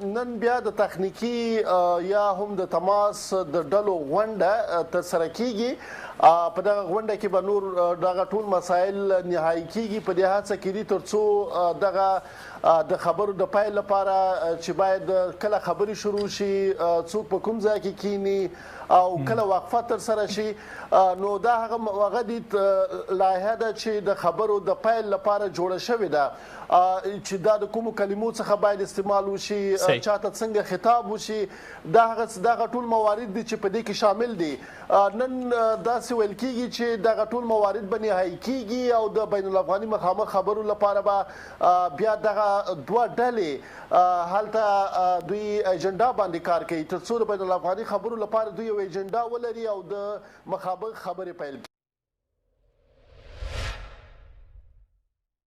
نن بیا د تخنیکی یا هم د تماس د ډلو غونډه ترسره کیږي په دغه غونډه کې به نور دغه ټول مسایل نهایی کیږي په دې هڅه کې دي ترڅو دغه د خبرو د پای لپاره چې باید کله خبري شروع شي څوک په کوم ځای کې کینی او کله وقفه ترسره شي نو دا هغه دي لایحه ده چې د خبرو د پای لپاره جوړه شوې ده چې دا د کومو کلمو څخه باید استعمال وشي چاته څنګه خطاب وشي دغه ټول موارد دي چې په دې کې شامل دي نن داسې ویل کیږي چې دغه ټول موارد به نهایی کیږي او د بین الافغاني مخامخ خبرو لپاره به بیا دغه دوه ډلې هلته دوی ایجنډا باندې کار کوي ترڅو د بین الافغاني خبرو لپاره دوی یو ایجنډا ولري او د مخامخ خبرې پیل کړي